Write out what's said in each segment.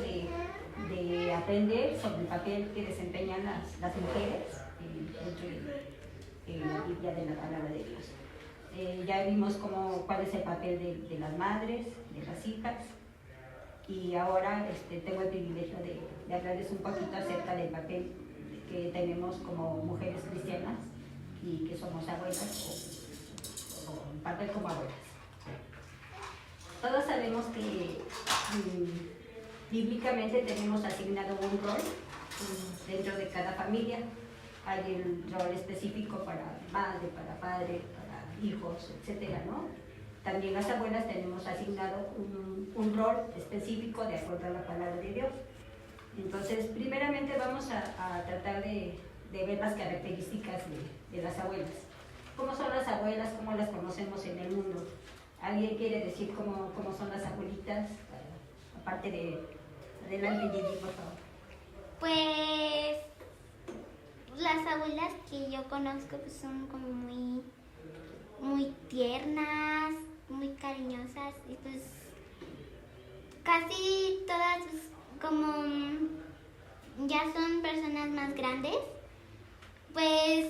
de aprender sobre el papel que desempeñan las mujeres dentro de la Biblia, de la palabra de Dios. Ya vimos cuál es el papel de las madres, de las hijas, y ahora tengo el privilegio de hablarles un poquito acerca del papel que tenemos como mujeres cristianas y que somos abuelas o en parte como abuelas. Todos sabemos que bíblicamente tenemos asignado un rol dentro de cada familia. Hay el rol específico para madre, para padre, para hijos, etcétera, ¿no? También las abuelas tenemos asignado un rol específico de acuerdo a la palabra de Dios. Entonces, primeramente vamos a tratar de ver las características de las abuelas. ¿Cómo son las abuelas? ¿Cómo las conocemos en el mundo? ¿Alguien quiere decir cómo son las abuelitas? Aparte de... Adelante, Gigi, por favor. Pues las abuelas que yo conozco pues son como muy tiernas, muy cariñosas y pues casi todas pues, como ya son personas más grandes, pues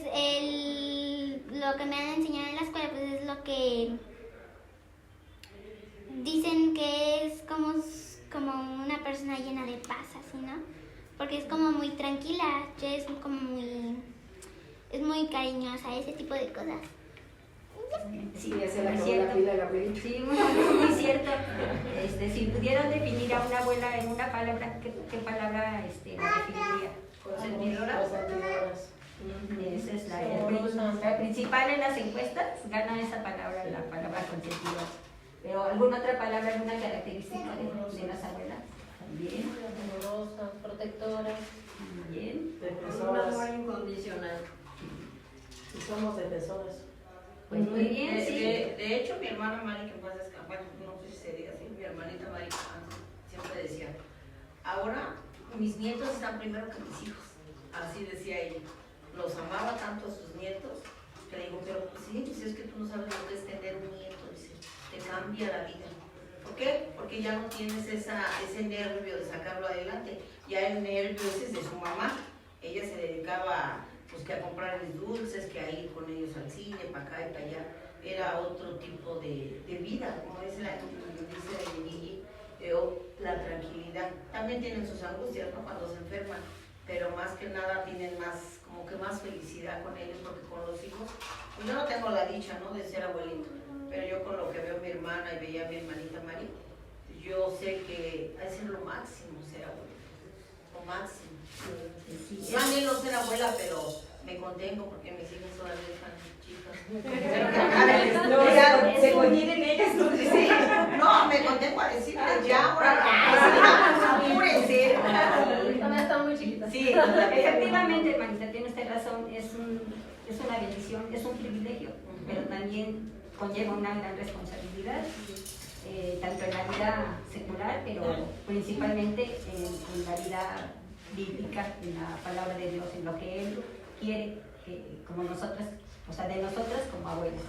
lo que me han enseñado en la escuela pues es lo que dicen que es como una persona llena de paz, así, ¿no? Porque es como muy tranquila, es como es muy cariñosa, ese tipo de cosas. Sí, esa es la pila de la abuelita. Sí, muy cierto. Si pudieran definir a una abuela en una palabra, ¿qué palabra la definiría? Consentidoras. Esa es la principal en las encuestas, gana esa palabra, la palabra consentidora. Pero ¿alguna otra palabra, alguna característica de las abuelas? También. Amorosas, protectoras. Bien. Defensoras. Un amor incondicional. Y somos defensoras. Pues muy bien, sí. De hecho, mi hermana Mari, que pasa, bueno, no sé si se diga así, mi hermanita Mari siempre decía, ahora mis nietos están primero que mis hijos. Así decía ella. Los amaba tanto a sus nietos que le digo, pero pues sí, pues es que tú no sabes lo que es tener un nieto, dice, te cambia la vida. ¿Por qué? Porque ya no tienes ese nervio de sacarlo adelante. Ya el nervio ese es de su mamá. Ella se dedicaba pues que a comprarles dulces, que a ir con ellos al cine, para acá y para allá. Era otro tipo de vida, como dice Gigi, la tranquilidad. También tienen sus angustias, ¿no? Cuando se enferman, pero más que nada tienen como que más felicidad con ellos, porque con los hijos, pues yo no tengo la dicha, ¿no?, de ser abuelito, pero yo con lo que veo a mi hermana y veía a mi hermanita Mari, yo sé que ha de ser lo máximo ser abuelito, lo máximo. Yo a mí no ser abuela, pero me contengo porque mis hijas todavía están chicas. Se contienen ellas, no sé. No, me contengo a decirles ya, ahora apúrense. Todavía están muy chiquitas. Sí, efectivamente, hermanita, tiene usted razón, es una bendición, es un privilegio, pero también conlleva una gran responsabilidad, tanto en la vida secular, pero principalmente en la vida bíblica, en la palabra de Dios, en lo que Él quiere, como nosotras, o sea, de nosotras como abuelas.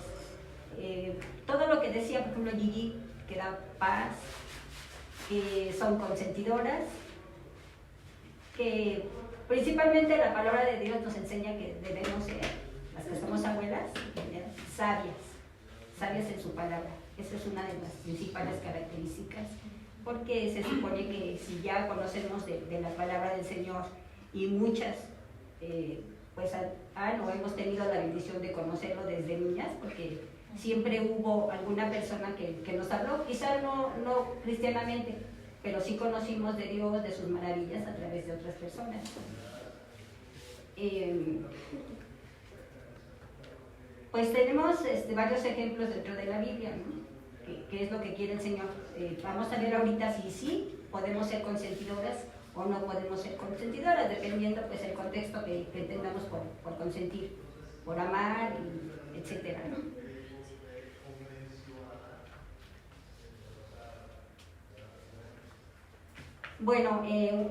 Todo lo que decía, por ejemplo, Gigi, que da paz, que son consentidoras, que principalmente la palabra de Dios nos enseña que debemos ser, las que somos abuelas, sabias en su palabra. Esa es una de las principales características, porque se supone que si ya conocemos de la palabra del Señor, y muchas pues o hemos tenido la bendición de conocerlo desde niñas, porque siempre hubo alguna persona que nos habló, quizás no cristianamente, pero sí conocimos de Dios, de sus maravillas a través de otras personas. Pues tenemos varios ejemplos dentro de la Biblia, ¿no? ¿Qué es lo que quiere el Señor? Vamos a ver ahorita si sí podemos ser consentidoras o no podemos ser consentidoras, dependiendo pues el contexto que entendamos por consentir, por amar, etcétera, ¿no? Bueno,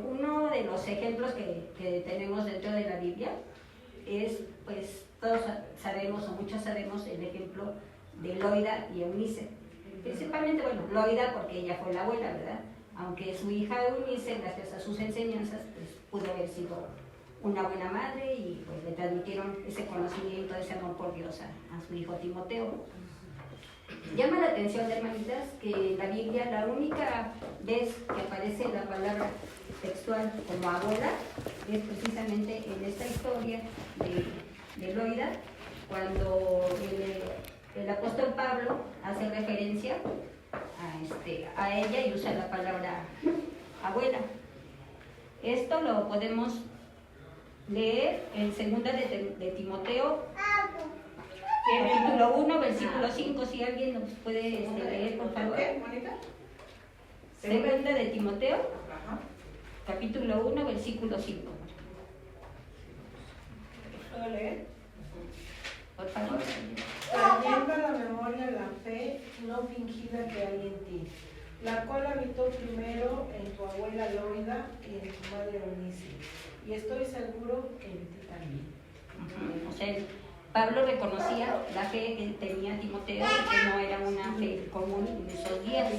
uno de los ejemplos que tenemos dentro de la Biblia es, pues todos sabemos o muchos sabemos el ejemplo de Loida y Eunice. Principalmente, bueno, Loida porque ella fue la abuela, ¿verdad? aunque su hija Eunice, gracias a sus enseñanzas, pues pudo haber sido una buena madre y pues le transmitieron ese conocimiento, ese amor por Dios a su hijo Timoteo. Llama la atención, hermanitas, que en la Biblia la única vez que aparece la palabra textual como abuela es precisamente en esta historia de Loida, cuando el apóstol Pablo hace referencia a ella y usa la palabra abuela. Esto lo podemos leer en 2 de Timoteo, capítulo 1, versículo 5, si alguien nos puede leer, por favor. ¿Qué, Mónica? 2 de Timoteo, Ajá. capítulo 1, versículo 5. ¿Puedo leer? Por favor. Trayendo a la memoria la fe no fingida que hay en ti, la cual habitó primero en tu abuela Loida y en tu madre Eunice, y estoy seguro que en ti también. O sea, Pablo reconocía la fe que tenía Timoteo, que no era una fe común en esos días.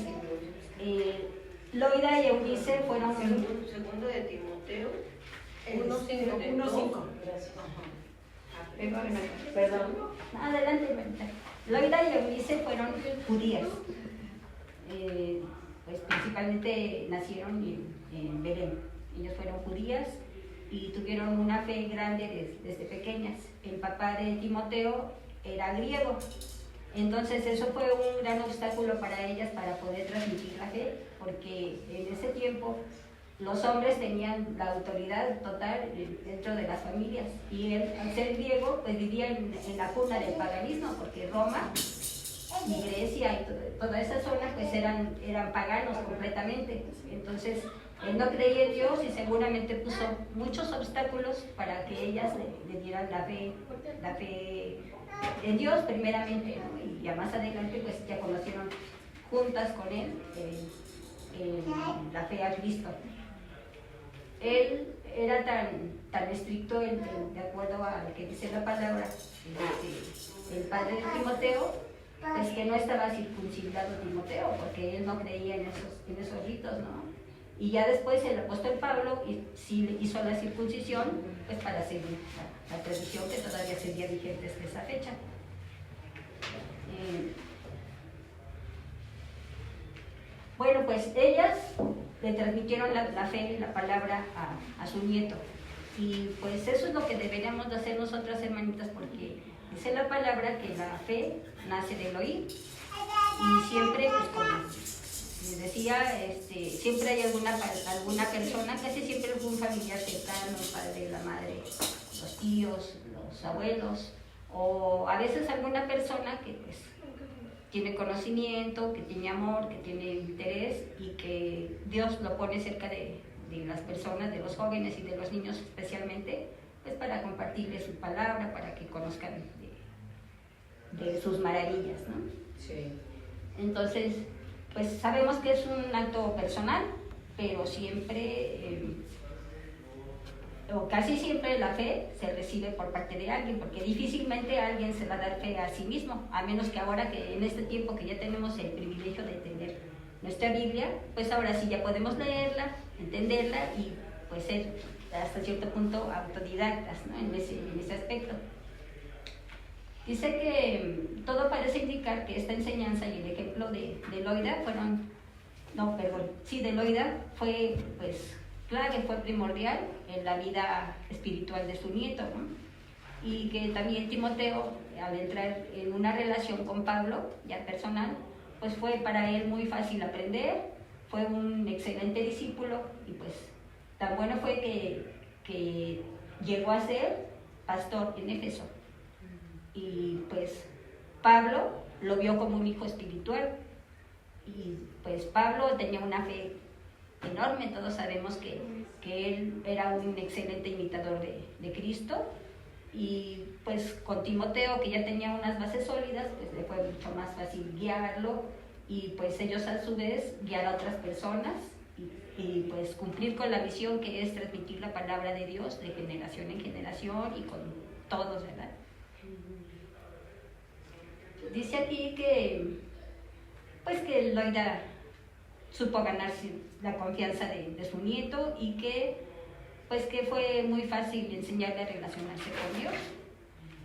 Loida y Eunice fueron... Segundo de Timoteo. 1:5. Gracias. Perdón. Adelante, Marta. Loida y Eunice fueron judías. Pues principalmente nacieron en Belén. Ellas fueron judías y tuvieron una fe grande desde pequeñas. El papá de Timoteo era griego. Entonces eso fue un gran obstáculo para ellas para poder transmitir la fe, porque en ese tiempo los hombres tenían la autoridad total dentro de las familias, y él, al ser griego, pues vivía en la cuna del paganismo, porque Roma y Grecia y toda esa zona pues eran paganos completamente. Entonces él no creía en Dios y seguramente puso muchos obstáculos para que ellas le dieran la fe en Dios primeramente, ¿no? Y ya más adelante pues ya conocieron juntas con él la fe a Cristo. Él era tan estricto de acuerdo a lo que dice la palabra, el padre de Timoteo, pues que no estaba circuncidado Timoteo, porque él no creía en esos ritos, ¿no? Y ya después el apóstol Pablo sí hizo la circuncisión, pues para seguir la tradición que todavía seguía vigente hasta esa fecha. Bueno, pues ellas le transmitieron la fe y la palabra a su nieto. Y pues eso es lo que deberíamos de hacer nosotras, hermanitas, porque dice la palabra que la fe nace del oír. Y siempre, pues como les decía, siempre hay alguna persona, casi siempre algún familiar cercano, el padre, la madre, los tíos, los abuelos, o a veces alguna persona que pues tiene conocimiento, que tiene amor, que tiene interés y que Dios lo pone cerca de las personas, de los jóvenes y de los niños especialmente, pues para compartirles su palabra, para que conozcan de sus maravillas, ¿no? Sí. Entonces, pues sabemos que es un acto personal, pero siempre, o casi siempre la fe se recibe por parte de alguien, porque difícilmente alguien se va a dar fe a sí mismo, a menos que ahora que en este tiempo que ya tenemos el privilegio de tener nuestra Biblia, pues ahora sí ya podemos leerla, entenderla y pues ser hasta cierto punto autodidactas, ¿no? en ese aspecto. Dice que todo parece indicar que esta enseñanza y el ejemplo de Loida de Loida fue pues clave, fue primordial en la vida espiritual de su nieto, ¿no? Y que también Timoteo, al entrar en una relación con Pablo, ya personal, pues fue para él muy fácil aprender, fue un excelente discípulo y pues tan bueno fue que llegó a ser pastor en Éfeso. Y pues Pablo lo vio como un hijo espiritual y pues Pablo tenía una fe enorme. Todos sabemos que él era un excelente imitador de Cristo, y pues con Timoteo, que ya tenía unas bases sólidas, pues le fue mucho más fácil guiarlo y pues ellos a su vez guiar a otras personas y pues cumplir con la misión que es transmitir la palabra de Dios de generación en generación y con todos, ¿verdad? Dice aquí que Loida supo ganarse la confianza de su nieto y que fue muy fácil enseñarle a relacionarse con Dios,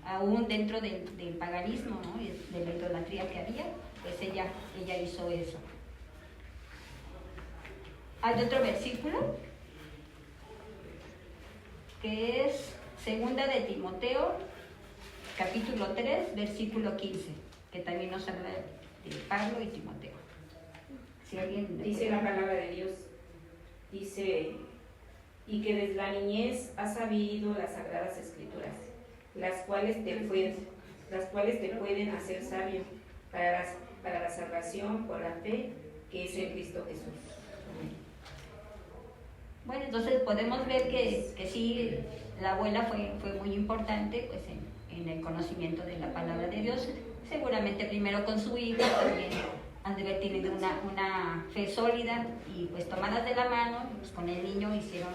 aún dentro del paganismo, ¿no? De la idolatría que había, pues ella hizo eso. Hay otro versículo que es Segunda de Timoteo, capítulo 3, versículo 15, que también nos habla de Pablo y Timoteo. Si alguien Dice la palabra de Dios, dice, y que desde la niñez has sabido las sagradas escrituras, las cuales te pueden hacer sabio para la salvación por la fe que es en Cristo Jesús. Bueno, entonces podemos ver que sí, la abuela fue muy importante pues en el conocimiento de la palabra de Dios. Seguramente primero con su hija también han de haber tenido una fe sólida y pues tomadas de la mano, pues con el niño hicieron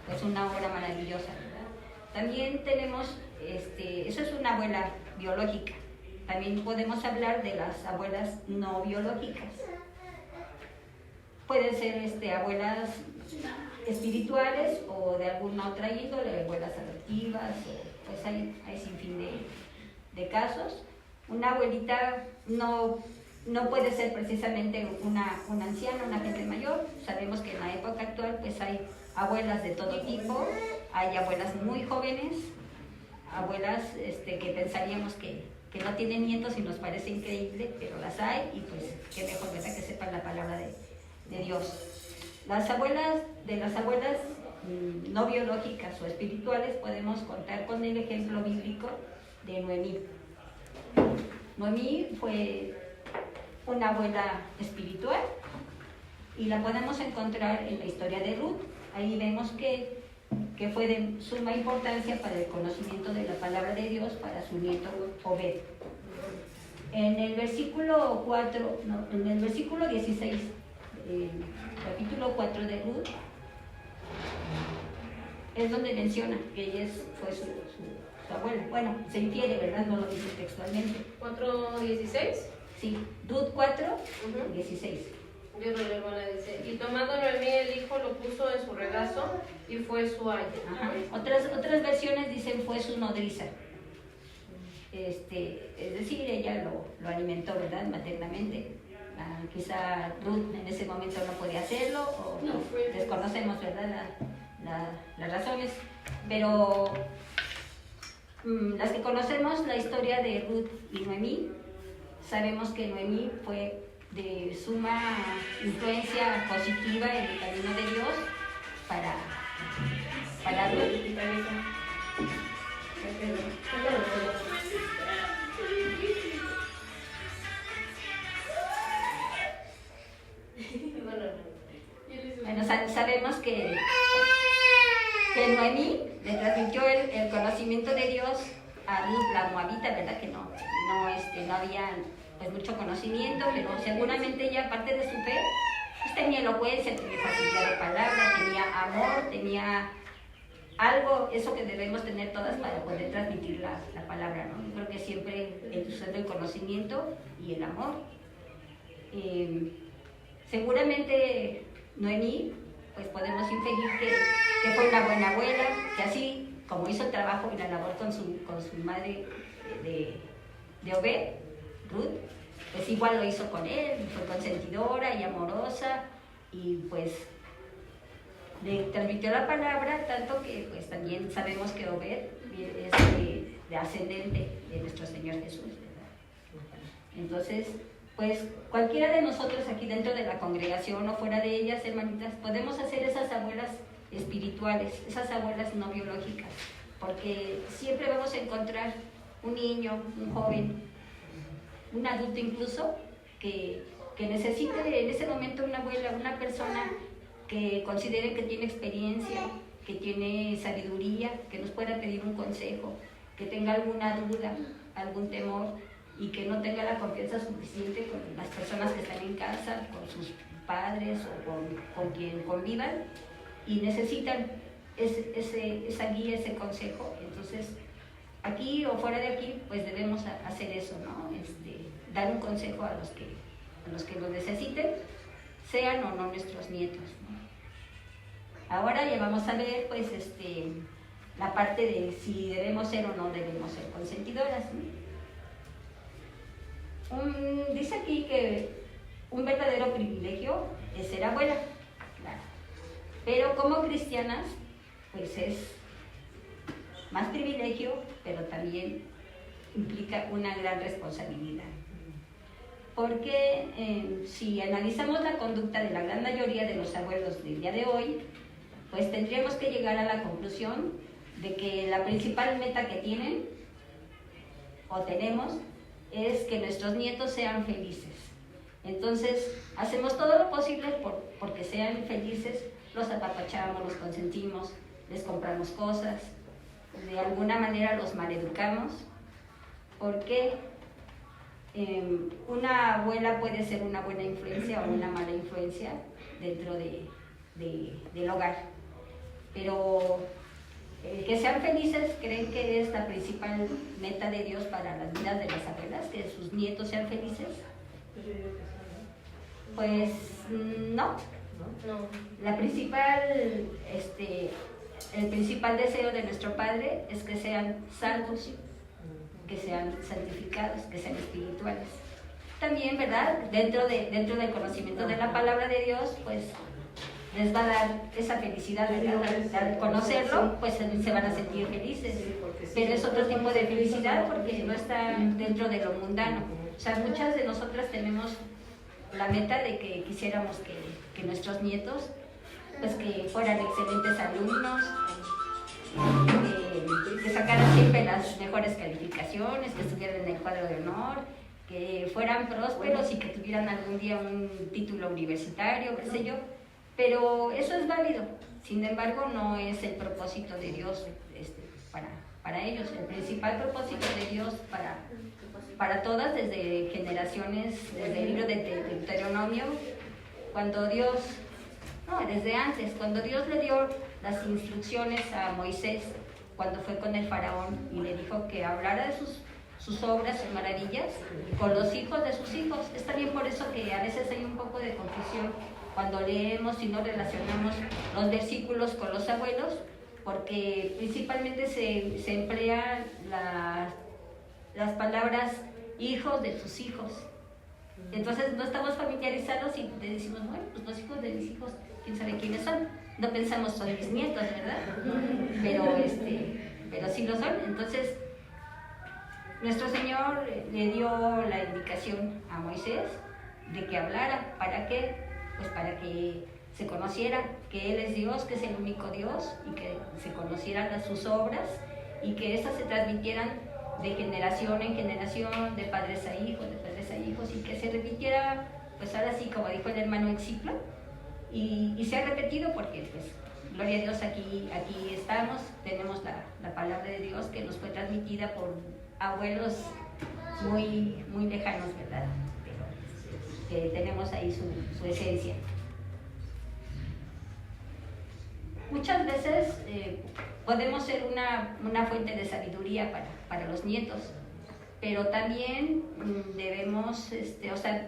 pues una obra maravillosa, ¿verdad? También tenemos, eso es una abuela biológica. También podemos hablar de las abuelas no biológicas. Pueden ser abuelas espirituales o de alguna otra índole, abuelas adoptivas, pues hay sin fin de casos. Una abuelita no puede ser precisamente una anciana, una gente mayor. Sabemos que en la época actual pues hay abuelas de todo tipo, hay abuelas muy jóvenes, abuelas que pensaríamos que no tienen nietos y nos parece increíble, pero las hay y pues qué mejor, ¿verdad?, que sepan la palabra de Dios. Las abuelas no biológicas o espirituales podemos contar con el ejemplo bíblico de Noemí. Noemí fue una abuela espiritual y la podemos encontrar en la historia de Ruth. Ahí vemos que fue de suma importancia para el conocimiento de la palabra de Dios para su nieto Obed. En el versículo 16, capítulo 4 de Ruth, es donde menciona que ella fue su abuela. Bueno, se infiere, ¿verdad? No lo dice textualmente. ¿4:16? Sí, Ruth 4, 16. Yo lo leo, hermana, dice, y tomando Noemí el hijo, lo puso en su regazo y fue su ayo. Ajá. Otras versiones dicen fue su nodriza. Es decir, ella lo alimentó, ¿verdad?, maternamente. Quizá Ruth en ese momento no podía hacerlo o desconocemos, ¿verdad?, las razones, pero las que conocemos la historia de Ruth y Noemí, sabemos que Noemí fue de suma influencia positiva en el camino de Dios para Ruth. Bueno, sabemos que Noemí le transmitió el conocimiento de Dios a Ruth, la moabita, ¿verdad? Que no había pues mucho conocimiento, pero seguramente ella, aparte de su fe, pues tenía elocuencia, tenía facilidad de palabra, tenía amor, tenía algo, eso que debemos tener todas para poder transmitir la palabra, ¿no? Yo creo que siempre usando el conocimiento y el amor. Seguramente Noemí, pues podemos inferir que fue una buena abuela, que así como hizo el trabajo y la labor con su madre de Obed, Ruth, pues igual lo hizo con él, fue consentidora y amorosa y pues le transmitió la palabra, tanto que pues también sabemos que Obed es de ascendente de nuestro Señor Jesús, ¿verdad? Entonces, pues cualquiera de nosotros aquí dentro de la congregación o fuera de ellas, hermanitas, podemos hacer esas abuelas espirituales, esas abuelas no biológicas, porque siempre vamos a encontrar un niño, un joven, un adulto incluso, que necesite en ese momento una abuela, una persona que considere que tiene experiencia, que tiene sabiduría, que nos pueda pedir un consejo, que tenga alguna duda, algún temor y que no tenga la confianza suficiente con las personas que están en casa, con sus padres o con quien convivan y necesitan esa guía, ese consejo. Entonces, aquí o fuera de aquí, pues debemos hacer eso, ¿no? Dar un consejo a los que lo necesiten sean o no nuestros nietos, ¿no? Ahora ya vamos a ver pues la parte de si debemos ser o no debemos ser consentidoras, ¿no? Dice aquí que un verdadero privilegio es ser abuela, claro. Pero como cristianas, pues es más privilegio, pero también implica una gran responsabilidad. Porque si analizamos la conducta de la gran mayoría de los abuelos del día de hoy, pues tendríamos que llegar a la conclusión de que la principal meta que tienen o tenemos es que nuestros nietos sean felices. Entonces, hacemos todo lo posible porque sean felices, los apapachamos, los consentimos, les compramos cosas, de alguna manera los maleducamos, porque una abuela puede ser una buena influencia o una mala influencia dentro del hogar. Pero que sean felices, ¿creen que es la principal meta de Dios para las vidas de las abuelas? ¿Que sus nietos sean felices? Pues no. La principal, el principal deseo de nuestro Padre es que sean salvos, que sean santificados, que sean espirituales. También, ¿verdad? Dentro del conocimiento de la palabra de Dios, pues les va a dar esa felicidad, ¿verdad? Al conocerlo, pues se van a sentir felices. Pero es otro tipo de felicidad porque no está dentro de lo mundano. O sea, muchas de nosotras tenemos la meta de que quisiéramos que nuestros nietos, pues que fueran excelentes alumnos, que sacaran siempre las mejores calificaciones, que estuvieran en el cuadro de honor, que fueran prósperos y que tuvieran algún día un título universitario, qué sé yo. Pero eso es válido, sin embargo no es el propósito de Dios para ellos. El principal propósito de Dios para todas, desde generaciones, desde el libro de Deuteronomio, desde antes, cuando Dios le dio las instrucciones a Moisés, cuando fue con el faraón y le dijo que hablara de sus obras, sus maravillas, con los hijos de sus hijos. Es también por eso que a veces hay un poco de confusión cuando leemos y no relacionamos los versículos con los abuelos, porque principalmente se emplean las palabras hijos de sus hijos. Entonces no estamos familiarizados y le decimos, bueno, pues los hijos de mis hijos, quién sabe quiénes son. No pensamos son mis nietos, ¿verdad? Pero sí lo son. Entonces, nuestro Señor le dio la indicación a Moisés de que hablara. ¿Para qué? Pues para que se conociera que Él es Dios, que es el único Dios, y que se conocieran sus obras y que esas se transmitieran de generación en generación, de padres a hijos, y que se repitiera, pues ahora sí, como dijo el hermano, en ciclo, y se ha repetido porque, pues, gloria a Dios, aquí estamos, tenemos la palabra de Dios que nos fue transmitida por abuelos muy, muy lejanos, ¿verdad? Pero que tenemos ahí su esencia. Muchas veces podemos ser una fuente de sabiduría para los nietos, pero también debemos,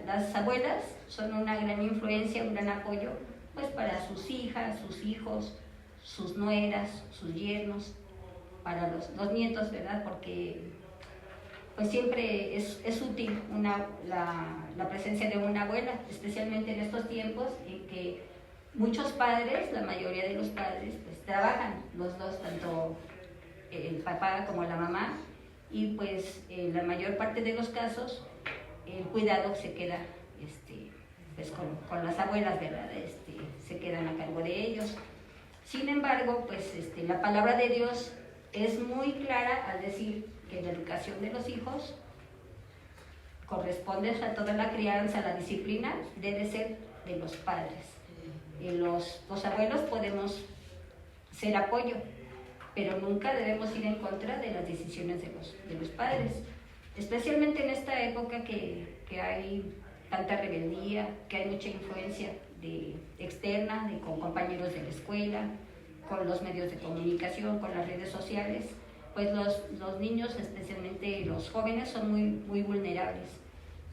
las abuelas son una gran influencia, un gran apoyo, pues para sus hijas, sus hijos, sus nueras, sus yernos, para los nietos, ¿verdad? Porque pues siempre es útil la presencia de una abuela, especialmente en estos tiempos en que muchos padres, la mayoría de los padres, pues trabajan los dos, tanto el papá como la mamá, y pues en la mayor parte de los casos el cuidado se queda pues con las abuelas, ¿verdad? Se quedan a cargo de ellos. Sin embargo, pues la palabra de Dios es muy clara al decir que la educación de los hijos corresponde a toda la crianza, la disciplina debe ser de los padres. Los abuelos podemos ser apoyo, pero nunca debemos ir en contra de las decisiones de los padres, especialmente en esta época que hay tanta rebeldía, que hay mucha influencia externa, con compañeros de la escuela, con los medios de comunicación, con las redes sociales. Pues los niños, especialmente los jóvenes, son muy, muy vulnerables.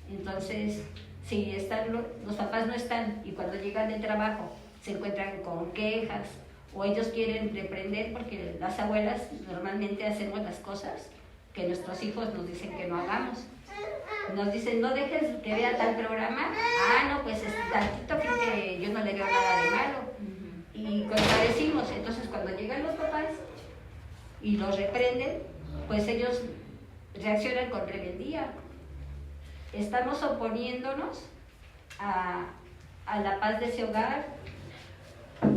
Entonces, Si están los papás no están y cuando llegan del trabajo se encuentran con quejas o ellos quieren reprender porque las abuelas normalmente hacemos las cosas que nuestros hijos nos dicen que no hagamos. Nos dicen, no dejes que vea tal programa. Ah, no, pues tantito que yo no le veo nada de malo. Y contradecimos. Entonces cuando llegan los papás y los reprenden, pues ellos reaccionan con rebeldía. Estamos oponiéndonos a la paz de ese hogar,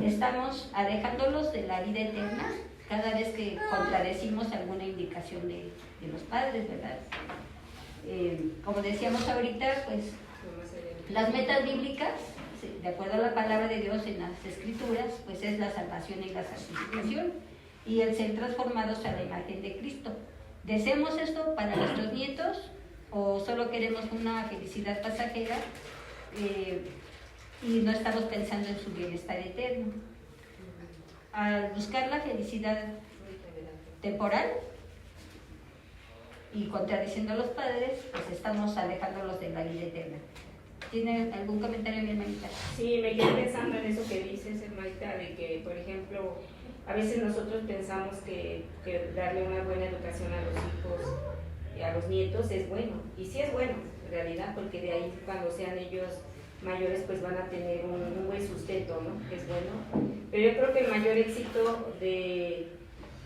estamos alejándolos de la vida eterna cada vez que contradecimos alguna indicación de los padres, ¿verdad? Como decíamos ahorita, pues las metas bíblicas, de acuerdo a la palabra de Dios en las Escrituras, pues es la salvación y la santificación y el ser transformados a la imagen de Cristo. ¿Deseamos esto para nuestros nietos o solo queremos una felicidad pasajera y no estamos pensando en su bienestar eterno? Al buscar la felicidad temporal y contradiciendo a los padres, pues estamos alejándolos de la vida eterna. ¿Tiene algún comentario, mi hermanita? Sí, me quedé pensando en eso que dices, hermanita, de que, por ejemplo, a veces nosotros pensamos que darle una buena educación a los hijos y a los nietos es bueno, y sí es bueno, en realidad, porque de ahí cuando sean ellos mayores pues van a tener un buen sustento, ¿no? Es bueno. Pero yo creo que el mayor éxito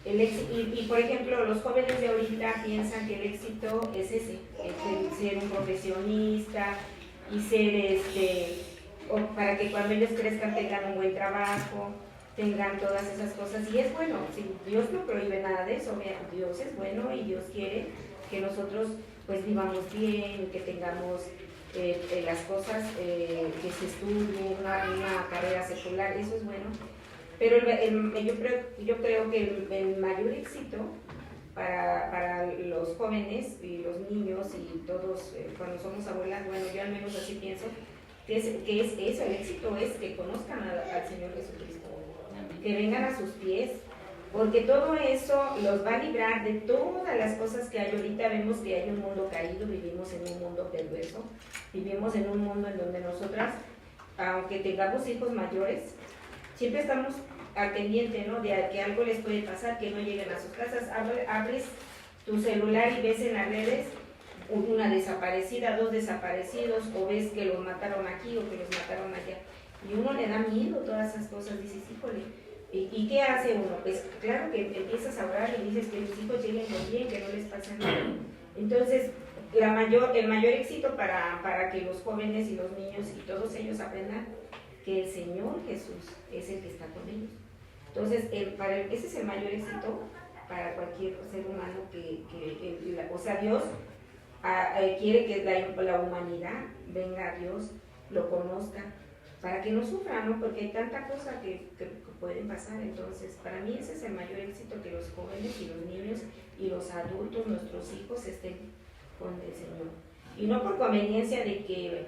y por ejemplo los jóvenes de ahorita piensan que el éxito es ese, el ser un profesionista y ser para que cuando ellos crezcan tengan un buen trabajo, tengan todas esas cosas, y es bueno, si Dios no prohíbe nada de eso, Dios es bueno y Dios quiere que nosotros pues vivamos bien y que tengamos las cosas, que se estudie una carrera secular, eso es bueno, pero yo creo que el mayor éxito para los jóvenes y los niños y todos cuando somos abuelas, bueno, yo al menos así pienso, que es eso, el éxito es que conozcan al Señor Jesucristo, que vengan a sus pies, porque todo eso los va a librar de todas las cosas que hay. Ahorita vemos que hay un mundo caído, vivimos en un mundo perverso, vivimos en un mundo en donde nosotras, aunque tengamos hijos mayores, siempre estamos al pendiente, ¿no? De que algo les puede pasar, que no lleguen a sus casas. Abres tu celular y ves en las redes una desaparecida, 2 desaparecidos, o ves que los mataron aquí o que los mataron allá, y uno le da miedo todas esas cosas, dices, híjole, ¿y qué hace uno? Pues claro que empiezas a orar y dices que mis hijos lleguen con bien, que no les pase nada. Entonces, el mayor éxito para que los jóvenes y los niños y todos ellos aprendan que el Señor Jesús es el que está con ellos. Entonces, ese es el mayor éxito para cualquier ser humano o sea, Dios quiere que la humanidad venga a Dios, lo conozca, para que no sufra, ¿no? Porque hay tanta cosa que pueden pasar. Entonces, para mí ese es el mayor éxito, que los jóvenes y los niños y los adultos, nuestros hijos, estén con el Señor. Y no por conveniencia de que,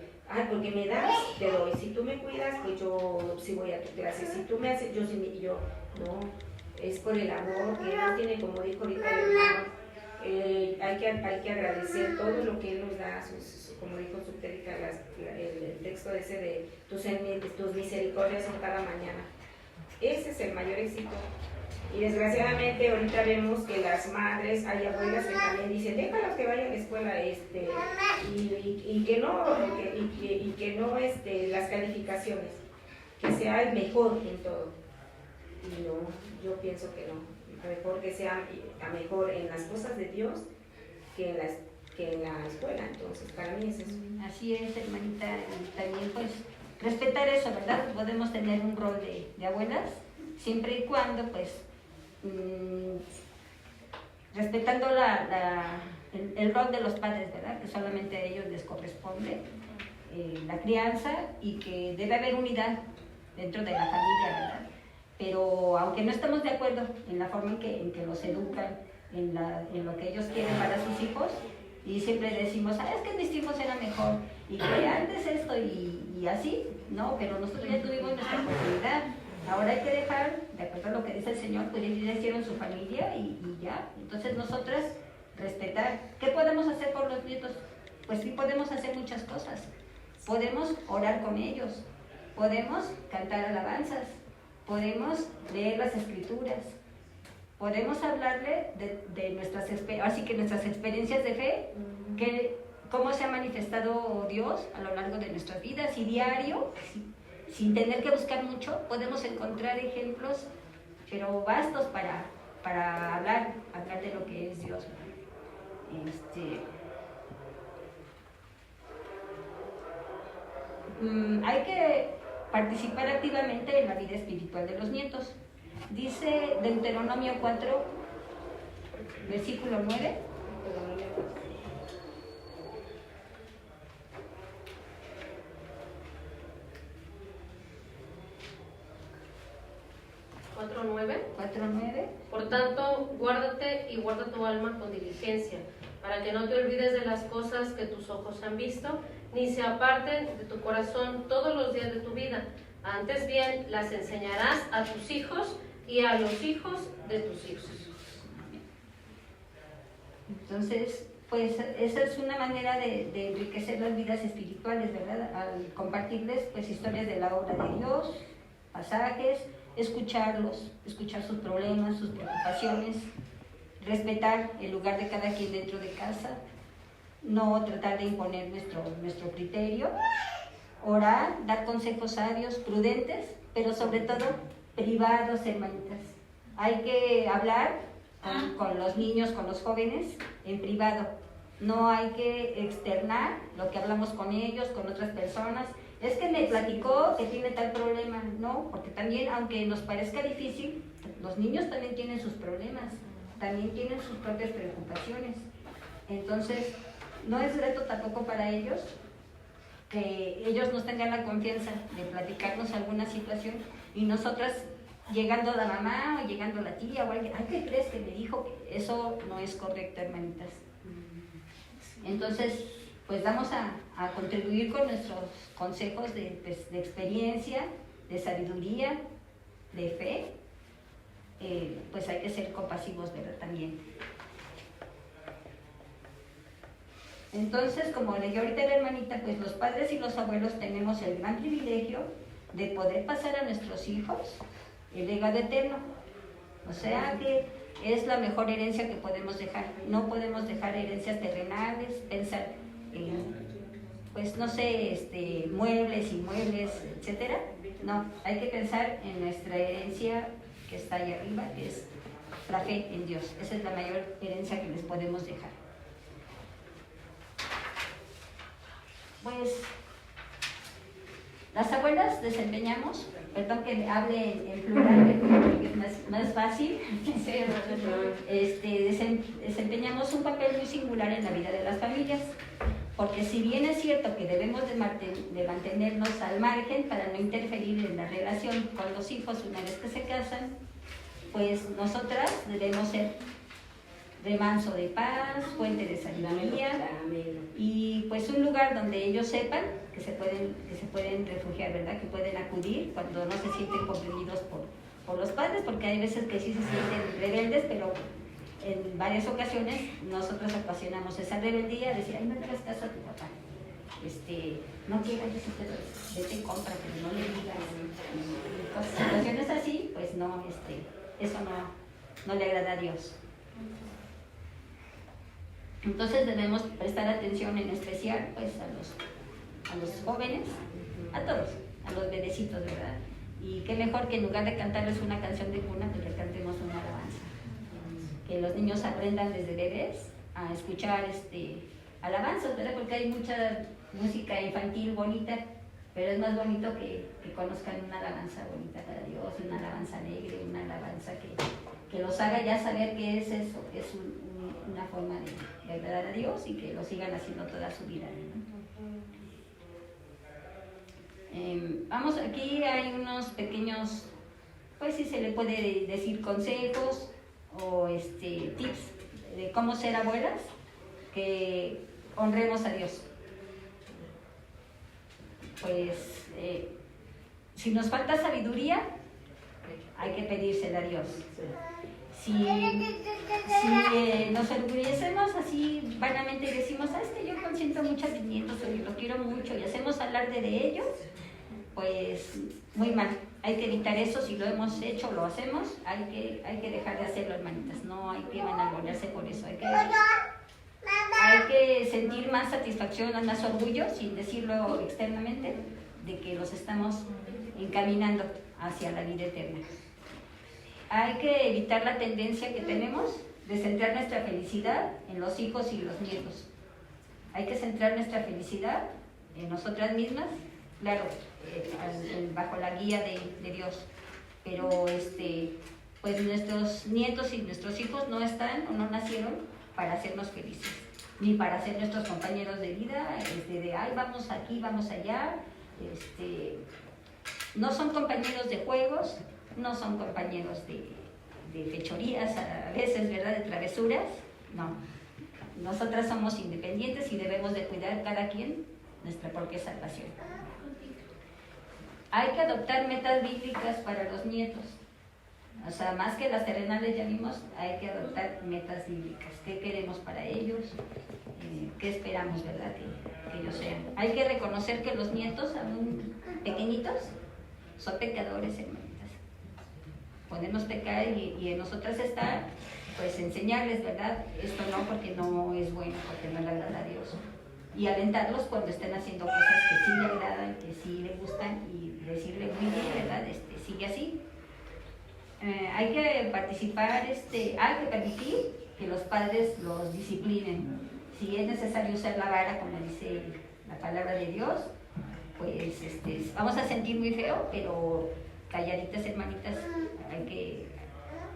porque me das, te doy. Si tú me cuidas, pues yo sí voy a tu clase. Si tú me haces, yo no. Es por el amor que Dios tiene, como dijo ahorita el hermano. Hay que agradecer todo lo que Él nos da, como dijo su prédica, el texto ese de tus misericordias son cada mañana. Ese es el mayor éxito. Y desgraciadamente ahorita vemos que las madres, hay abuelas que también dicen, déjalos que vayan a la escuela, y que no las calificaciones, que sea el mejor en todo. Y no, yo pienso que no. Mejor que sea mejor en las cosas de Dios que en la escuela. Entonces, para mí es eso. Así es, hermanita. Y también, pues, respetar eso, ¿verdad? Podemos tener un rol de abuelas, siempre y cuando, pues, respetando el rol de los padres, ¿verdad? Que solamente a ellos les corresponde la crianza y que debe haber unidad dentro de la familia, ¿verdad? Pero aunque no estemos de acuerdo en la forma en que los educan, en lo que ellos quieren para sus hijos, y siempre decimos, es que mis hijos eran mejor, y que antes esto y así, no, pero nosotros ya tuvimos nuestra oportunidad. Ahora hay que dejar, de acuerdo a lo que dice el Señor, pues ellos ya hicieron su familia y ya. Entonces nosotras respetar. ¿Qué podemos hacer por los nietos? Pues sí podemos hacer muchas cosas. podemos orar con ellos, podemos cantar alabanzas, podemos leer las escrituras, podemos hablarle de nuestras, así que nuestras experiencias de fe, que cómo se ha manifestado Dios a lo largo de nuestras vidas y diario, sin tener que buscar mucho, podemos encontrar ejemplos, pero vastos para hablar de lo que es Dios. Hay que participar activamente en la vida espiritual de los nietos. Dice Deuteronomio 4, versículo 9. 4:9. Por tanto, guárdate y guarda tu alma con diligencia, para que no te olvides de las cosas que tus ojos han visto, ni se aparten de tu corazón todos los días de tu vida. Antes bien, las enseñarás a tus hijos y a los hijos de tus hijos. Entonces, pues esa es una manera de enriquecer las vidas espirituales, ¿verdad? Al compartirles pues historias de la obra de Dios, pasajes, escucharlos, escuchar sus problemas, sus preocupaciones, respetar el lugar de cada quien dentro de casa, no tratar de imponer nuestro criterio, orar, dar consejos sabios, prudentes, pero sobre todo privados, hermanitas. Hay que hablar con los niños, con los jóvenes, en privado. No hay que externar lo que hablamos con ellos, con otras personas. Es que me platicó que tiene tal problema. No, porque también, aunque nos parezca difícil, los niños también tienen sus problemas, también tienen sus propias preocupaciones. Entonces, no es reto tampoco para ellos que ellos nos tengan la confianza de platicarnos alguna situación y nosotras, llegando la mamá o llegando la tía o alguien, ay, ¿qué crees que me dijo? Eso no es correcto, hermanitas. Entonces, pues vamos a contribuir con nuestros consejos de experiencia, de sabiduría, de fe. Pues hay que ser compasivos, ¿verdad? También. Entonces, como leyó ahorita la hermanita, pues los padres y los abuelos tenemos el gran privilegio de poder pasar a nuestros hijos el legado eterno. O sea que es la mejor herencia que podemos dejar. No podemos dejar herencias terrenales, pensar en, pues no sé, muebles, inmuebles, etcétera. No, hay que pensar en nuestra herencia que está ahí arriba, que es la fe en Dios. Esa es la mayor herencia que les podemos dejar. Pues las abuelas desempeñamos, perdón que hable en plural, porque es más fácil, desempeñamos un papel muy singular en la vida de las familias, porque si bien es cierto que debemos de mantenernos al margen para no interferir en la relación con los hijos una vez que se casan, pues nosotras debemos ser remanso de paz, fuente de sabiduría y pues un lugar donde ellos sepan que se pueden refugiar, ¿verdad? Que pueden acudir cuando no se sienten comprendidos por los padres, porque hay veces que sí se sienten rebeldes, pero en varias ocasiones nosotros ocasionamos esa rebeldía, decir, ay, no le hagas caso a tu papá, no quieras, vete en contra, pero no le digas, y situaciones así, pues no, eso no le agrada a Dios. Entonces debemos prestar atención en especial pues a los jóvenes, a todos, a los bebecitos, ¿verdad? Y qué mejor que en lugar de cantarles una canción de cuna, pues le cantemos una alabanza. Que los niños aprendan desde bebés a escuchar alabanzas, ¿verdad? Porque hay mucha música infantil bonita, pero es más bonito que conozcan una alabanza bonita para Dios, una alabanza alegre, una alabanza que los haga ya saber qué es eso, que es una forma de agradar a Dios y que lo sigan haciendo toda su vida, ¿no? Vamos, aquí hay unos pequeños, pues si se le puede decir consejos o tips de cómo ser abuelas, que honremos a Dios. Pues si nos falta sabiduría, hay que pedírsela a Dios. Si nos orgullecemos así vanamente y decimos, es que yo consiento mucho a mis nietos o yo lo quiero mucho y hacemos alarde de ellos, pues muy mal. Hay que evitar eso. Si lo hemos hecho o lo hacemos, hay que dejar de hacerlo, hermanitas. No hay que vanagloriarse por eso. Hay que sentir más satisfacción, más orgullo, sin decirlo externamente, de que los estamos encaminando hacia la vida eterna. Hay que evitar la tendencia que tenemos de centrar nuestra felicidad en los hijos y los nietos. Hay que centrar nuestra felicidad en nosotras mismas, claro, bajo la guía de Dios. Pero pues nuestros nietos y nuestros hijos no están o no nacieron para hacernos felices, ni para ser nuestros compañeros de vida, de ay, vamos aquí, vamos allá. No son compañeros de juegos, no son compañeros de fechorías, a veces, ¿verdad?, de travesuras. No, nosotras somos independientes y debemos de cuidar cada quien nuestra propia salvación. Hay que adoptar metas bíblicas para los nietos. O sea, más que las terrenales, ya vimos, hay que adoptar metas bíblicas. ¿Qué queremos para ellos? ¿Qué esperamos, verdad, que ellos sean? Hay que reconocer que los nietos, aún pequeñitos, son pecadores, hermanitas. Ponernos pecar y en nosotras está, pues, enseñarles, ¿verdad? Esto no, porque no es bueno, porque no le agrada a Dios. Y alentarlos cuando estén haciendo cosas que sí le agradan, que sí le gustan, y decirle muy bien, ¿verdad? Sigue así. Hay que participar, hay que permitir que los padres los disciplinen. Si es necesario usar la vara, como dice la palabra de Dios, pues vamos a sentir muy feo, pero calladitas, hermanitas,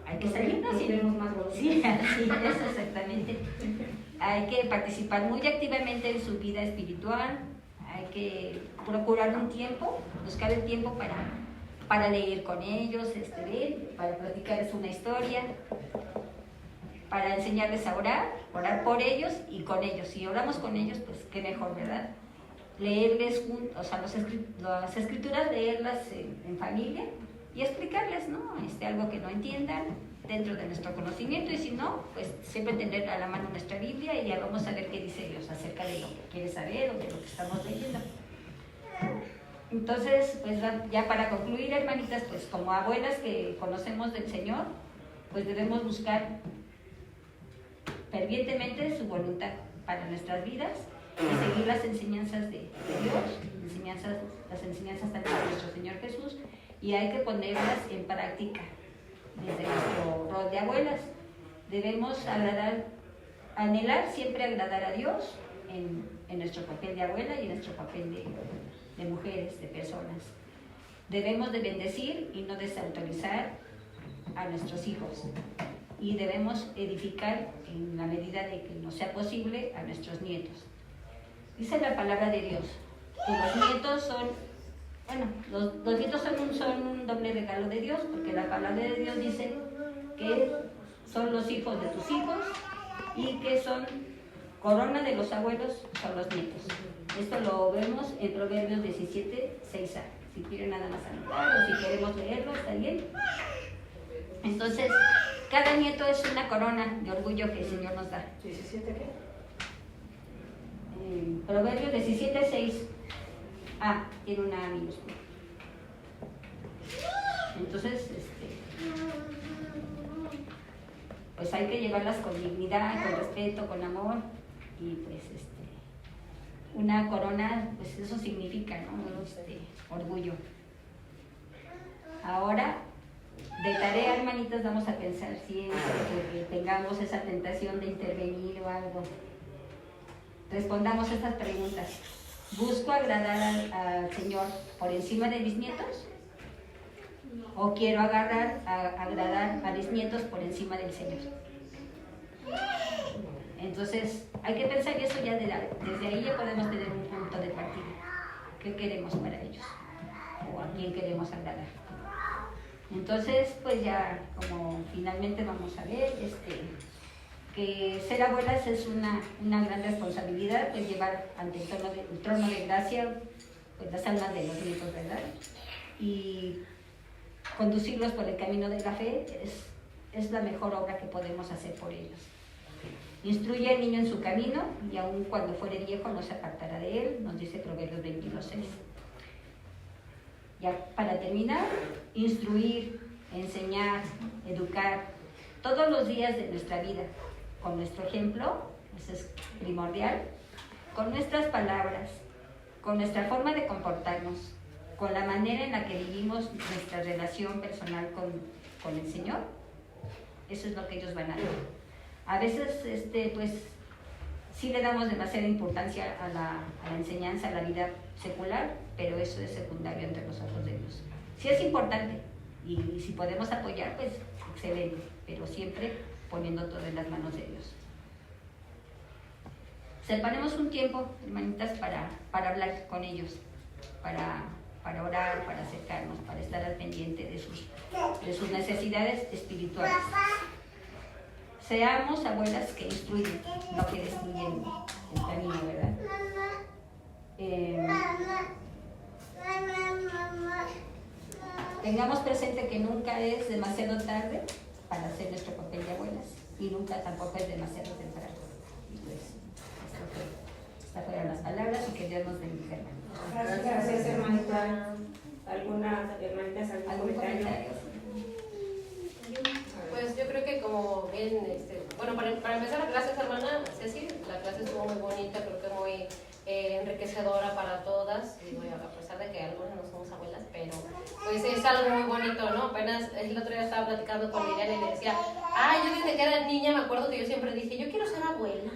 hay que salirnos y vemos más gordos. Sí, eso exactamente. Hay que participar muy activamente en su vida espiritual. Hay que procurar un tiempo, buscar el tiempo para leer con ellos, para platicarles una historia, para enseñarles a orar por ellos y con ellos. Si oramos con ellos, pues qué mejor, ¿verdad? Leerles juntos, o sea, las escrituras, leerlas en familia y explicarles, ¿no? Algo que no entiendan dentro de nuestro conocimiento, y si no, pues siempre tener a la mano nuestra Biblia y ya vamos a ver qué dice Dios acerca de lo que quiere saber o de lo que estamos leyendo. Entonces, pues ya para concluir, hermanitas, pues como abuelas que conocemos del Señor, pues debemos buscar fervientemente su voluntad para nuestras vidas y seguir las enseñanzas de Dios, las enseñanzas también de nuestro Señor Jesús, y hay que ponerlas en práctica desde nuestro rol de abuelas. Debemos anhelar siempre agradar a Dios en nuestro papel de abuela y en nuestro papel de mujeres, de personas. Debemos de bendecir y no desautorizar a nuestros hijos, y debemos edificar en la medida de que nos sea posible a nuestros nietos. Dice la palabra de Dios que los nietos son, los nietos son un doble regalo de Dios, porque la palabra de Dios dice que son los hijos de tus hijos y que son corona de los abuelos, son los nietos. Esto lo vemos en Proverbios 17, 6a. Si quieren nada más anotar o si queremos leerlo, está bien. Entonces, cada nieto es una corona de orgullo que el Señor nos da. ¿17 qué? Proverbios 17, 6. Tiene una minúscula. Entonces, pues hay que llevarlas con dignidad, con respeto, con amor, y pues una corona, pues eso significa, ¿no? Orgullo. Ahora, de tarea, hermanitas, vamos a pensar siempre que tengamos esa tentación de intervenir o algo. Respondamos estas preguntas. ¿Busco agradar al Señor por encima de mis nietos? ¿O quiero agradar a mis nietos por encima del Señor? Entonces, hay que pensar eso ya desde ahí ya podemos tener un punto de partida. ¿Qué queremos para ellos? ¿O a quién queremos agradar? Entonces, pues ya como finalmente vamos a ver, que ser abuelas es una gran responsabilidad, pues llevar ante el trono de gracia pues las almas de los nietos, ¿verdad? Y conducirlos por el camino de la fe es la mejor obra que podemos hacer por ellos. Instruye al niño en su camino y aun cuando fuere viejo no se apartará de él, nos dice Proverbios 22:6. Ya para terminar, instruir, enseñar, educar todos los días de nuestra vida, con nuestro ejemplo, eso es primordial, con nuestras palabras, con nuestra forma de comportarnos, con la manera en la que vivimos nuestra relación personal con el Señor. Eso es lo que ellos van a ver. A veces, pues, sí le damos demasiada importancia a la enseñanza, a la vida secular, pero eso es secundario entre los ojos de Dios. Sí es importante, y si podemos apoyar, pues, excelente, pero siempre poniendo todo en las manos de Dios. Separemos un tiempo, hermanitas, para hablar con ellos, para orar, para acercarnos, para estar al pendiente de sus necesidades espirituales. Seamos abuelas que instruyen, no que destruyen el camino, ¿verdad? Tengamos presente que nunca es demasiado tarde para hacer nuestro papel de abuelas y nunca tampoco es demasiado temprano. Y pues, estas fueron las palabras y que Dios nos bendiga, hermanos. Gracias, hermanita. ¿Alguna hermanita, algún comentario? Pues yo creo que como bien, bueno, para empezar, gracias hermana Ceci, la clase estuvo muy bonita, creo que muy enriquecedora para todas, y bueno, a pesar de que algunas no somos abuelas, pero pues es algo muy bonito, ¿no? Apenas el otro día estaba platicando con Liliana y le decía, yo desde que era niña me acuerdo que yo siempre dije, yo quiero ser abuela,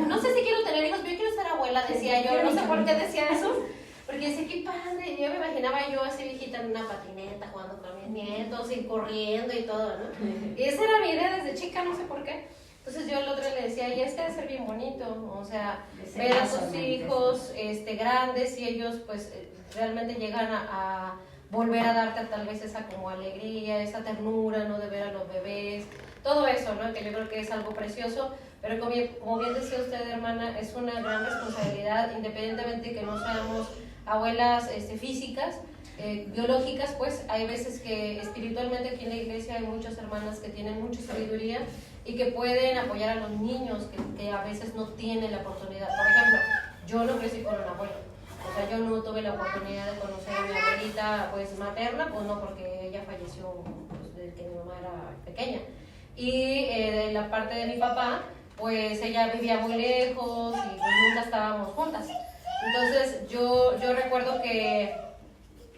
no sé si quiero tener hijos, pero yo quiero ser abuela, decía yo, no sé por qué decía eso. Porque decía, qué padre, yo me imaginaba yo así viejita en una patineta jugando con mis nietos y corriendo y todo, ¿no? Y esa era mi idea desde chica, no sé por qué. Entonces yo al otro le decía, y es que debe ser bien bonito, o sea, ver a sus hijos grandes y ellos pues realmente llegan a volver a darte tal vez esa como alegría, esa ternura, ¿no? De ver a los bebés, todo eso, ¿no? Que yo creo que es algo precioso. Pero como bien decía usted, hermana, es una gran responsabilidad, independientemente de que no seamos abuelas físicas, biológicas, pues hay veces que espiritualmente aquí en la iglesia hay muchas hermanas que tienen mucha sabiduría y que pueden apoyar a los niños que a veces no tienen la oportunidad. Por ejemplo, yo no crecí con una abuela, o sea, yo no tuve la oportunidad de conocer a mi abuelita pues materna, pues no, porque ella falleció pues, desde que mi mamá era pequeña. Y de la parte de mi papá, pues ella vivía muy lejos y pues nunca estábamos juntas. Entonces yo recuerdo que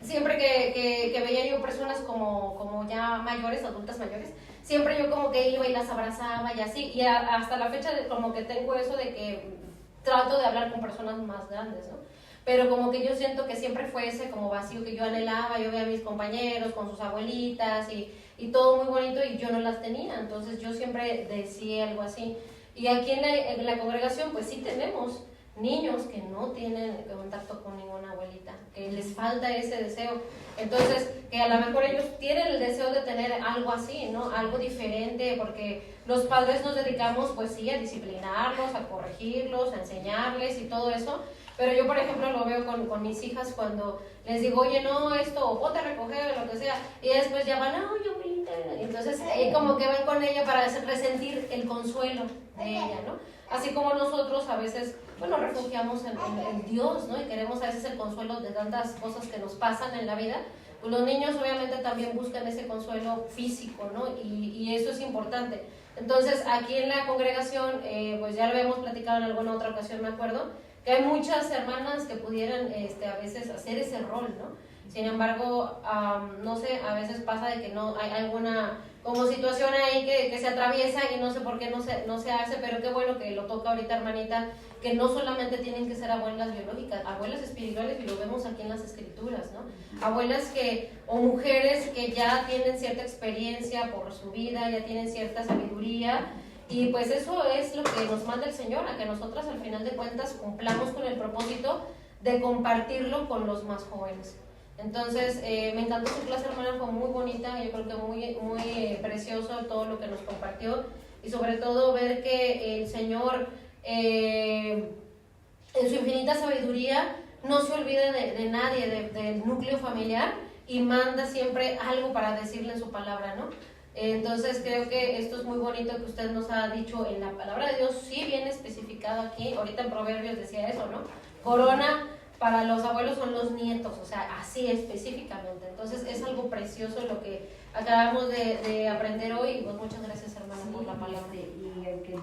siempre que veía yo personas como ya mayores, adultas mayores, siempre yo como que iba y las abrazaba y así, y hasta la fecha como que tengo eso de que trato de hablar con personas más grandes, ¿no? Pero como que yo siento que siempre fue ese como vacío que yo anhelaba, yo veía a mis compañeros con sus abuelitas y todo muy bonito y yo no las tenía, entonces yo siempre decía algo así. Y aquí en la congregación pues sí tenemos niños que no tienen contacto con ninguna abuelita, que les falta ese deseo. Entonces, que a lo mejor ellos tienen el deseo de tener algo así, ¿no? Algo diferente, porque los padres nos dedicamos pues sí a disciplinarlos, a corregirlos, a enseñarles y todo eso. Pero yo, por ejemplo, lo veo con mis hijas cuando les digo, oye, no, esto, o ponte a recoger, o lo que sea, y después ya van, oye, abuelita. Entonces, ahí como que van con ella para resentir el consuelo de ella, ¿no? Así como nosotros a veces, bueno, refugiamos en Dios, ¿no? Y queremos a veces el consuelo de tantas cosas que nos pasan en la vida. Pues los niños obviamente también buscan ese consuelo físico, ¿no? Y eso es importante. Entonces, aquí en la congregación, pues ya lo habíamos platicado en alguna otra ocasión, me acuerdo, que hay muchas hermanas que pudieran a veces hacer ese rol, ¿no? Sin embargo, no sé, a veces pasa de que no hay alguna como situación ahí que se atraviesa y no sé por qué no se hace, pero qué bueno que lo toca ahorita, hermanita, que no solamente tienen que ser abuelas biológicas, abuelas espirituales, y lo vemos aquí en las escrituras, ¿no? Abuelas o mujeres que ya tienen cierta experiencia por su vida, ya tienen cierta sabiduría, y pues eso es lo que nos manda el Señor, a que nosotras al final de cuentas cumplamos con el propósito de compartirlo con los más jóvenes. Entonces, me encantó su clase, hermana, fue muy bonita, yo creo que muy precioso todo lo que nos compartió, y sobre todo ver que el Señor, en su infinita sabiduría, no se olvida de nadie, del núcleo familiar, y manda siempre algo para decirle en su palabra, ¿no? Entonces creo que esto es muy bonito que usted nos ha dicho en la palabra de Dios, sí viene especificado aquí, ahorita en Proverbios decía eso, ¿no? Corona para los abuelos son los nietos, o sea, así específicamente. Entonces es algo precioso lo que acabamos de aprender hoy, y pues muchas gracias, hermana, por la palabra. Y el que